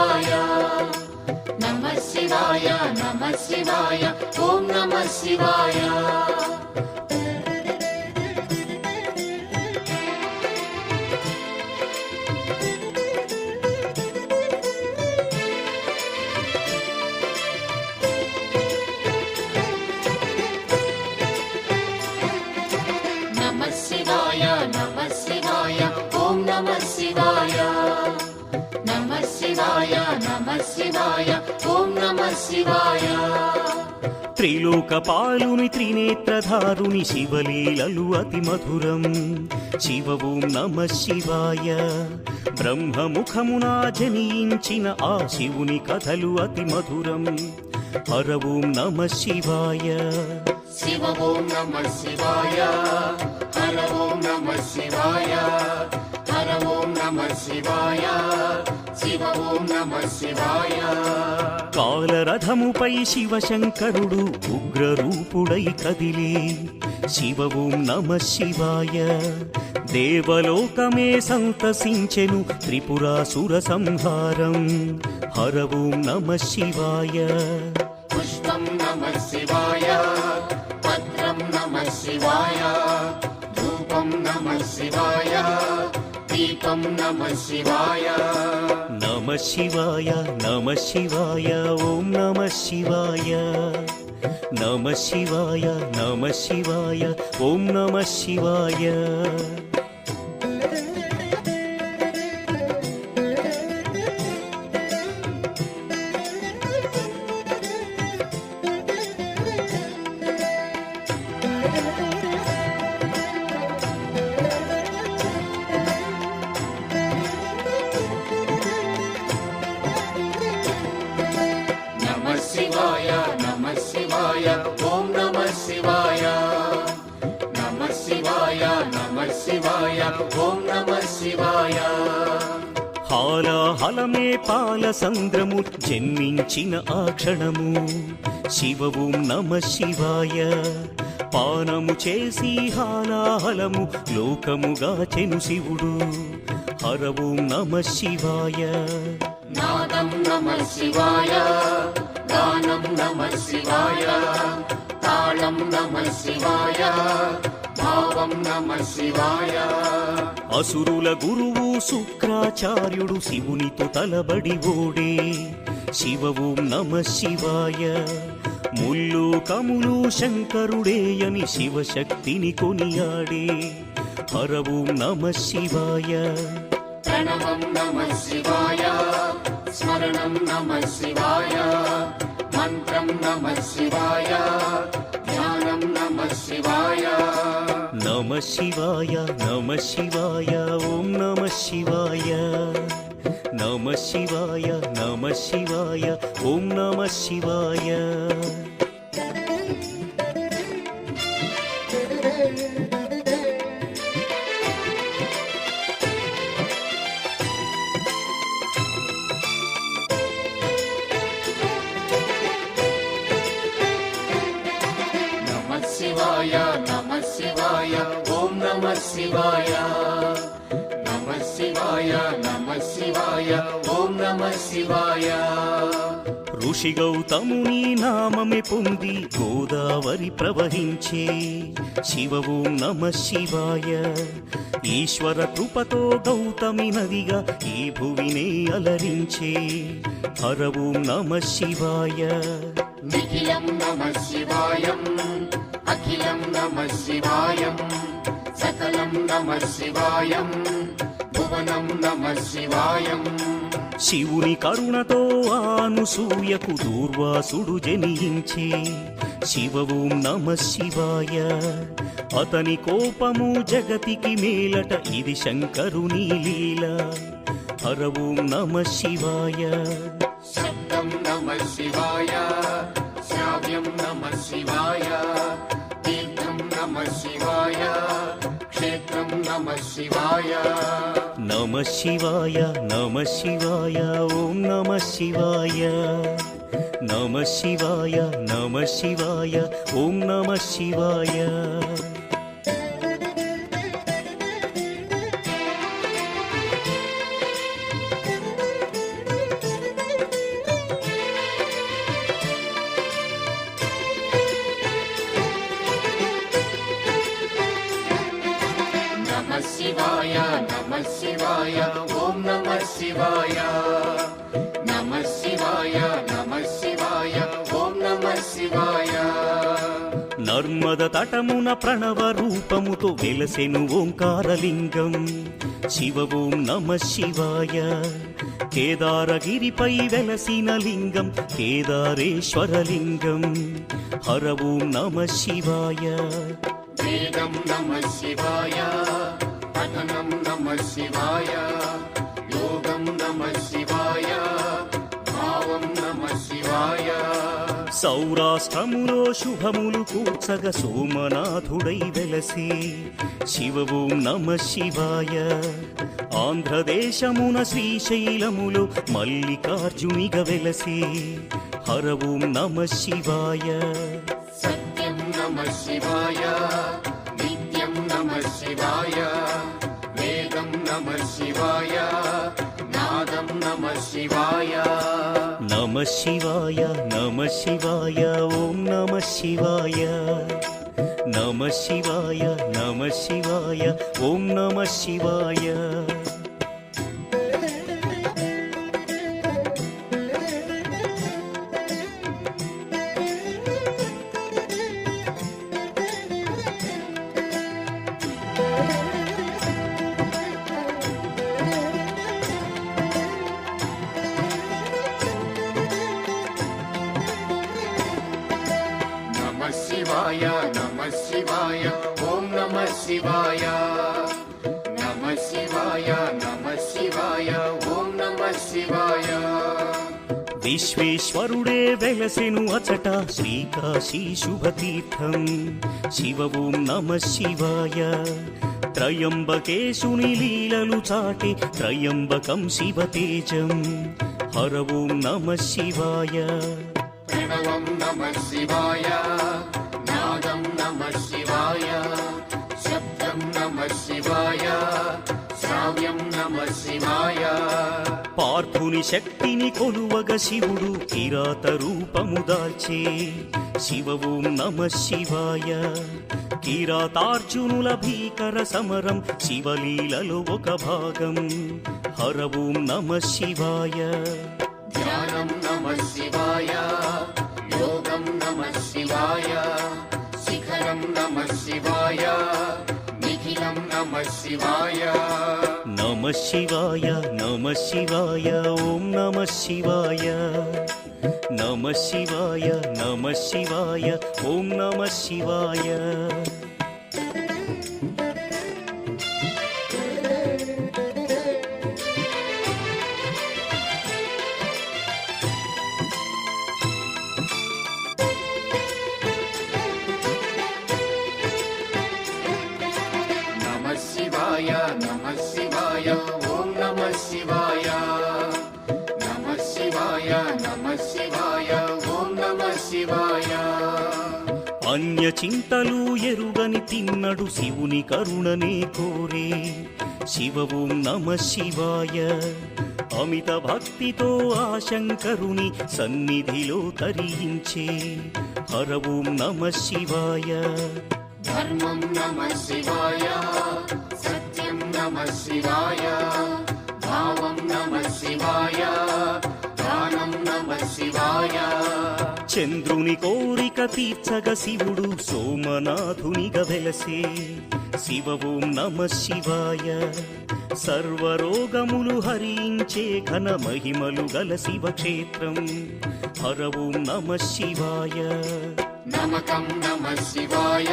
శివాయ నమః శివాయ నమః శివాయ ఓం నమః శివాయ త్రిలోకపాలుని త్రినేత్రధారుని శివలీలలు అతి మధురం శివ ఓం నమః శివాయ బ్రహ్మముఖమున జనించిన ఆ శివుని కథలు అతి మధురం హర ఓం నమః శివాయ శివ ఓం నమః శివాయ హర ఓం నమః శివాయ హర ఓం నమః శివాయ శివ ఓం నమః శివాయ కాలరథముపై శివశంకరుడు ఉగ్రరూపుడై కదిలే శివ ఓం నమః శివాయ దేవలోకమే సంతసించెను త్రిపురాసుర సంహారం హర ఓం నమః శివాయ పుష్పం నమః శివాయ పత్రం నమః శివాయ ధూపం నమః శివాయ దీపం నమః శివాయ నమః శివాయ నమః శివాయ ఓం నమః శివాయ నమః శివాయ నమః శివాయ ఓం నమః శివాయ హాలాహలమే పాలసంద్రము జన్మించిన ఆ క్షణము శివ ఓం నమః శివాయ పానము చేసి హాలాహలము లోకముగాచెను శివుడు హర ఓం నమః శివాయ నాదం నమః శివాయ గానం నమః శివాయ తాళం నమః శివాయ భావం నమః శివాయ అసురుల గురువు శుక్రాచార్యుడు శివునితో తలబడి ఓడే శివ ఓం నమః శివాయ ముల్లోకములు శంకరుడేయని శివశక్తిని కొనియాడే హర ఓం నమః శివాయ ప్రణవం నమః శివాయ స్మరణం నమః శివాయ మంత్రం నమః శివాయ ధ్యానం నమః శివాయ నమః శివాయ నమః శివాయ ఓం నమః శివాయ నమః శివాయ నమః శివాయ ఓం నమః శివాయ శివాయ నమః శివాయ ఓం నమః శివాయ నమః శివాయ నమః శివాయ ఓం నమః శివాయ ఋషి గౌతముని నామమే పొంది గోదావరి ప్రవహించే శివ ఓం నమః శివాయ ఈశ్వర కృపతో గౌతమి నదిగా ఈ భువినే అలరించే హర ఓం నమః శివాయ నిఖిలం నమః శివాయం అఖిలం నమః శివాయం సకలం నమః శివాయం భువనం నమః శివాయం శివుని కరుణతో అనసూయకు దూర్వాసుడు జనించే శివ ఓం నమః శివాయ అతని కోపము జగతికి మేలట ఇది శంకరుని లీల హర ఓం నమః శివాయ శబ్దం నమః శివాయ శ్రావ్యం నమః శివాయ తీర్థం నమః శివాయ క్షేత్రం నమః శివాయ నమః శివాయ నమః శివాయ ఓం నమః శివాయ నమః శివాయ నమః శివాయ ఓం నమః శివాయ నమః శివాయ ఓం నమః శివాయ. నర్మద తటమున ప్రణవ రూపముతో వెలసెను ఓంకారలింగం శివ ఓం నమః శివాయ. కేదారగిరిపై వెలసిన లింగం కేదారేశ్వరలింగం హర ఓం నమః శివాయ. వేదం నమః శివాయ, పఠనం నమః శివాయ, యోగం నమః శివాయ, భావం నమః శివాయ. సౌరాష్ట్రములో శుభములు కూర్చగ సోమనాథుడై వెలసి శివ ఓం నమః శివాయ. ఆంధ్రదేశమున శ్రీశైలములో మల్లికార్జునిగ వెలసి హర ఓం నమః శివాయ. సత్యం నమః శివాయ, నిత్యం నమః శివాయ, వేదం నమః శివాయ, నాదం నమః శివాయ. నమః శివాయ నమః శివాయ ఓం నమః శివాయ. నమః శివాయ నమః శివాయ ఓం నమః శివాయ. నమః శివాయ నమః శివాయ ఓం నమః శివాయ. నమః శివాయ నమః శివాయ ఓం నమః శివాయ. విశ్వేశ్వరుడే వెలసెను అచట శ్రీకాశీ శుభతీర్థం శివ ఓం నమః శివాయ. త్రయంబకేశుని లీలలు చాటి త్రయంబకం శివతేజం హర ఓం నమః శివాయ. ప్రణవం నమః శివాయ, నాదం నమః శివాయ, శబ్దం నమః శివాయ, శ్రావ్యం నమః శివాయ. పార్థుని శక్తిని కొలువగ శివుడు కిరాత రూపము దాల్చే శివ ఓం నమః శివాయ. కిరాతార్జునుల భీకర సమరం శివలీలలో ఒక భాగం హర ఓం నమః శివాయ. ధ్యానం నమః శివాయ, యోగం నమః శివాయ, శిఖరం నమః శివాయ, నిఖిలం నమః శివాయ. నమః శివాయ నమః శివాయ ఓం నమః శివాయ. నమః శివాయ నమః శివాయ ఓం నమః శివాయ. నమః శివాయ నమః శివాయ ఓం నమః శివాయ. నమః శివాయ నమః శివాయ ఓం నమః శివాయ. అన్య చింతలు ఎరుగని తిన్నడు శివుని కరుణనే కోరే శివ ఓం నమః శివాయ. అమిత భక్తితో ఆ శంకరుని సన్నిధిలో తరించే హర ఓం నమః శివాయ. ధర్మం నమః శివాయ, సత్యం నమః శివాయ, భావం నమః శివాయ, దానం నమః శివాయ. చంద్రుని కోరిక తీర్చగ శివుడు సోమనాథునిగా వెలసే శివ ఓం నమః శివాయ. సర్వరోగములు హరించే ఘన మహిమలు గల శివక్షేత్రం హర ఓం నమః శివాయ. నమకం నమః శివాయ,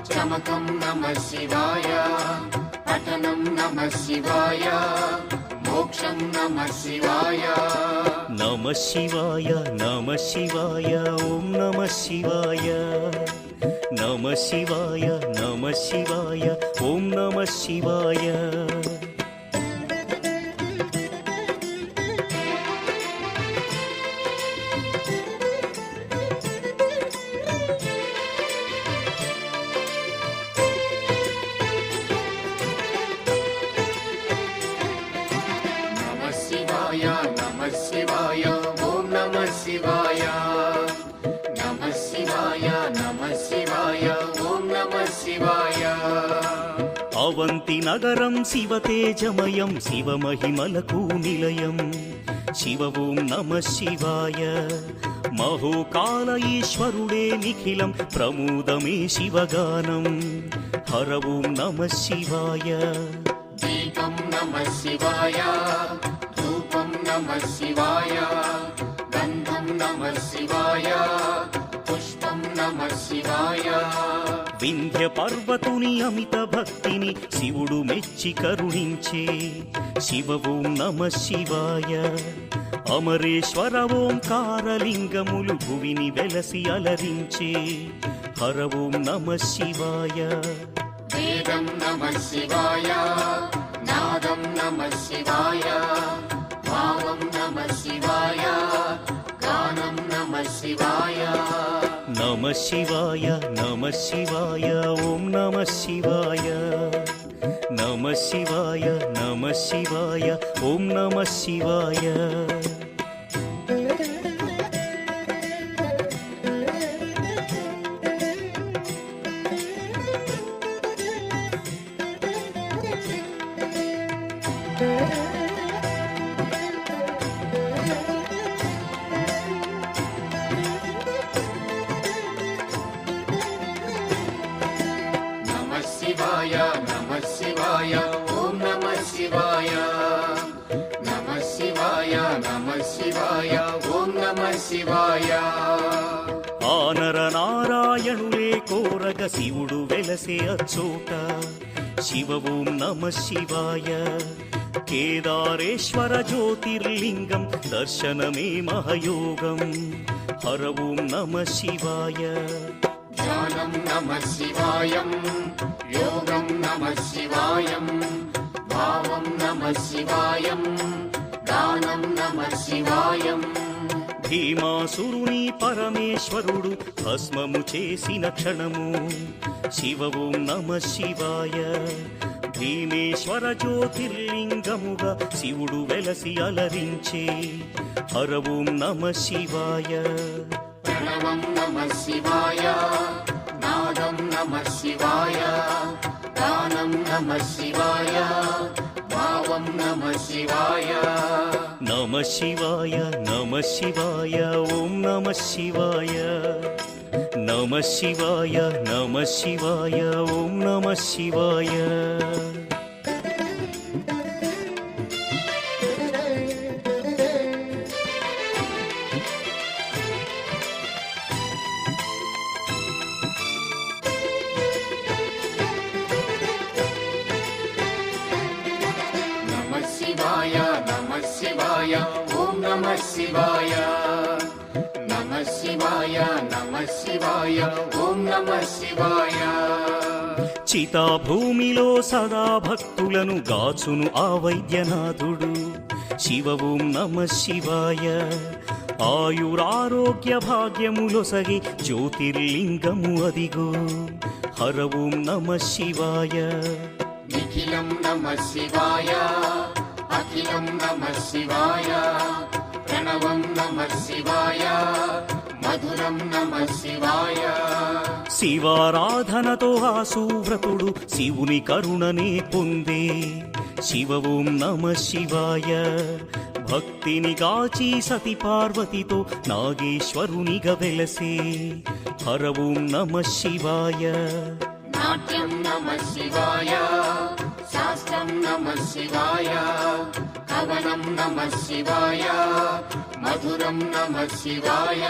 చమకం నమః శివాయ, పఠనం నమః శివాయ, మోక్షం నమః శివాయ. నమః శివాయ నమః శివాయ ఓం నమః శివాయ. నమః శివాయ నమః శివాయ ఓం నమః శివాయ. నమః శివాయ నమః శివాయ ఓం నమః శివాయ. నమః శివాయ నమః శివాయ ఓం నమః శివాయ. అవంతి నగరం శివ తేజమయం శివ మహిమలకు నిలయం శివ ఓం నమ శివాయ మహోకాల ఈశ్వరుడే నిఖిలం ప్రమోదమే శివగానం హర ఓం నమ శివాయ దీపం నమః శివాయ ధూపం నమః శివాయ గంధం నమః శివాయ పుష్పం నమః శివాయ వింధ్య పర్వతుని అమిత భక్తిని శివుడు మెచ్చి కరుణించే శివ ఓం నమ శివాయ అమరేశ్వర ఓంకారలింగములు భువిని వెలసి అలరించే హర ఓం నమ శివాయ వేదం నమః శివాయ నాదం నమః శివాయ భావం నమః శివాయ గానం నమః శివాయ నమ శివాయ నమ శివాయ ఓం నమ శివాయ నమ శివాయ నమ శివాయ ఓం నమ శివాయ నమః శివాయ నమః శివాయ ఓం నమః శివాయ నమః శివాయ నమః శివాయ ఓం నమః శివాయ ఆనర నారాయణులే కోరగ శివుడు వెలసే అచ్చోట శివ ఓం నమ శివాయ కేదారేశ్వర జ్యోతిర్లింగం దర్శనమే మహయోగం హర ఓం నమ శివాయ ధ్యానం నమః శివాయం యోగం నమః శివాయం భావం నమః శివాయం గానం నమః శివాయం భీమాసురుని పరమేశ్వరుడు భస్మము చేసిన క్షణము శివ ఓం నమ శివాయ భీమేశ్వర జ్యోతిర్లింగముగా శివుడు వెలసి అలరించే హర ఓం నమ శివాయ ప్రణవం నమః శివాయ నాదం నమః శివాయ గానం నమః శివాయ భావం నమః శివాయ నమ శివాయ నమ శివాయ ఓం నమ శివాయ నమ శివాయ నమ శివాయ ఓం నమ శివాయ నమః శివాయ నమః శివాయ ఓం నమః శివాయ నమః శివాయ నమః శివాయ ఓం నమః శివాయ చితాభూమిలో సదా భక్తులను గాచును ఆ వైద్యనాథుడు శివ ఓం నమ శివాయ ఆయురారోగ్య భాగ్యములొసగి జ్యోతిర్లింగము అదిగో హర ఓం నమ శివాయ నిఖిలం నమః శివాయ అఖిలం నమః శివాయ ప్రణవం నమః శివాయ మధురం నమః శివాయ శివారాధనతో ఆ సువ్రతుడు శివుని కరుణనే పొందే శివ ఓం నమ శివాయ భక్తిని గాచి సతి పార్వతితో నాగేశ్వరునిగా వెలసే హర ఓం నమ శివాయ నాట్యం నమః శివాయ శాస్త్రం నమః శివాయ కవనం నమః శివాయ మధురం నమః శివాయ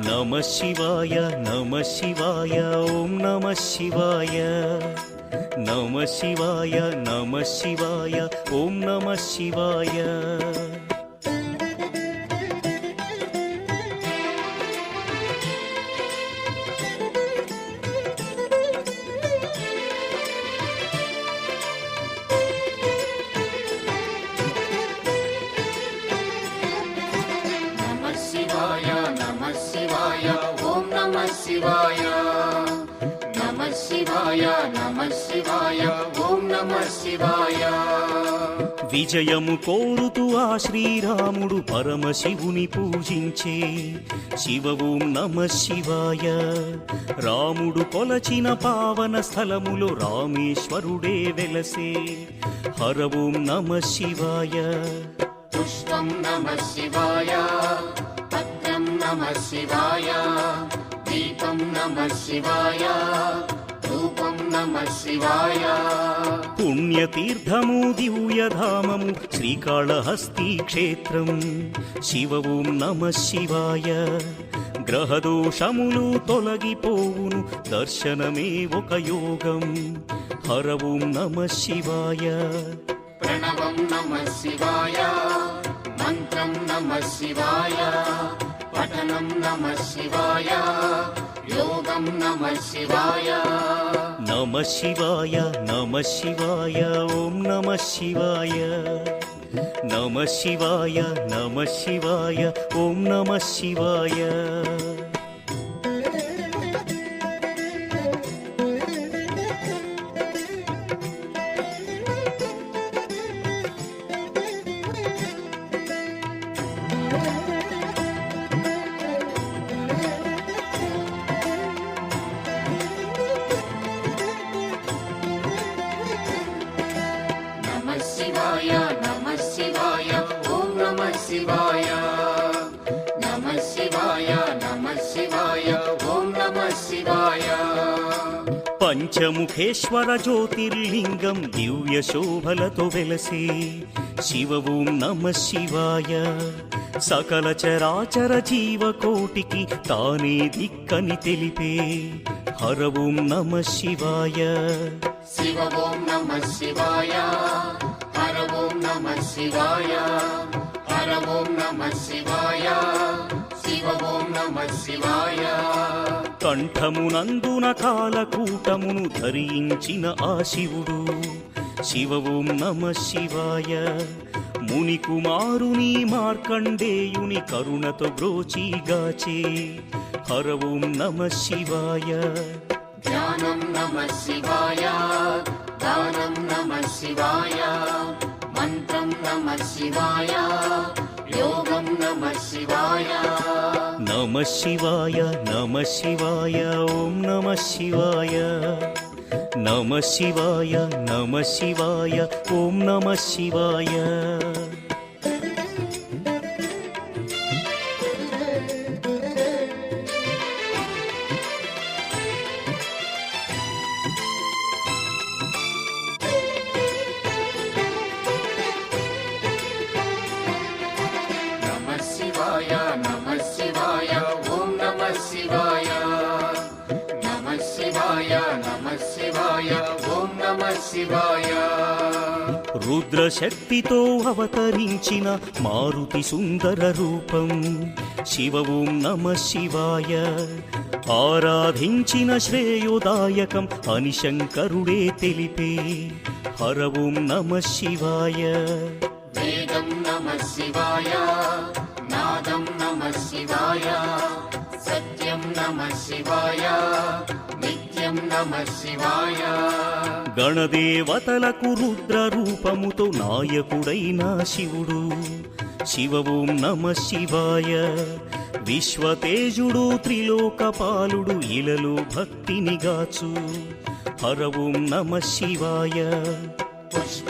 నమ శివాయ నమ శివాయ ఓం నమ శివాయ నమ శివాయ నమ శివాయ ఓం నమ శివాయ నమః శివాయ నమః శివాయ ఓం నమః శివాయ నమః శివాయ నమః శివాయ ఓం నమః శివాయ విజయము కోరుతూ ఆ శ్రీరాముడు పరమశివుని పూజించే శివ ఓం నమ శివాయ రాముడు కొలచిన పావన స్థలములో రామేశ్వరుడే వెలసే హర ఓం నమ శివాయ పుష్పం నమః శివాయ పత్రం నమః శివాయ దీపం నమః శివాయ ధూపం నమః శివాయ పుణ్యతీర్థము దివ్యధామము శ్రీకాళహస్తి క్షేత్రం శివ ఓం నమః శివాయ గ్రహదోషములు తొలగిపోవును దర్శనమే ఒక యోగం హర ఓం నమః శివాయ ప్రణవం నమః శివాయ మంత్రం నమః శివాయ పఠనం నమః శివాయ యోగం నమః శివాయ నమః శివాయ నమః శివాయ ఓం నమః శివాయ నమః శివాయ నమః శివాయ ఓం నమః శివాయ నమః శివాయ నమః శివాయ ఓం నమః శివాయ నమః శివాయ నమః శివాయ ఓం నమః శివాయ పంచముఖేశ్వర జ్యోతిర్లింగం దివ్య శోభలతో వెలసే శివ ఓం నమః శివాయ సకల చరాచర జీవకోటికి తానే దిక్కని తెలిపే హర ఓం నమః శివాయ శివ ఓం నమః శివాయ హర ఓం నమః శివాయ హర ఓం నమః శివాయ శివ ఓం నమః శివాయ కంఠమునందున కాలకూటమును ధరించిన ఆ శివుడు శివ ఓం నమః శివాయ ముని కుమారుని మార్కండేయుని కరుణతో బ్రోచిగాచే హర ఓం నమః శివాయ ధ్యానం నమః శివాయ దానం నమః శివాయ మంత్రం నమః శివాయ యోగం నమః శివాయ నమః శివాయ నమః శివాయ ఓం నమః శివాయ నమః శివాయ నమః శివాయ ఓం నమః శివాయ నమః శివాయ నమః శివాయ ఓం నమః శివాయ నమః శివాయ నమః శివాయ ఓం నమః శివాయ రుద్రశక్తితో అవతరించిన మారుతి సుందర రూపం శివ ఓం నమః శివాయ ఆరాధించిన శ్రేయోదాయకం అని శంకరుడే తెలిపే హర ఓం నమః శివాయ వేదం నమః శివాయ నాదం నమః శివాయ సత్యం నమః శివాయ నిత్యం నమః శివాయ గణదేవతలకు రుద్ర రూపముతో నాయకుడైన శివుడు శివ ఓం నమః శివాయ విశ్వతేజుడు త్రిలోకపాలుడు ఇలలో భక్తిని గాచు హర ఓం నమః శివాయ పుష్ప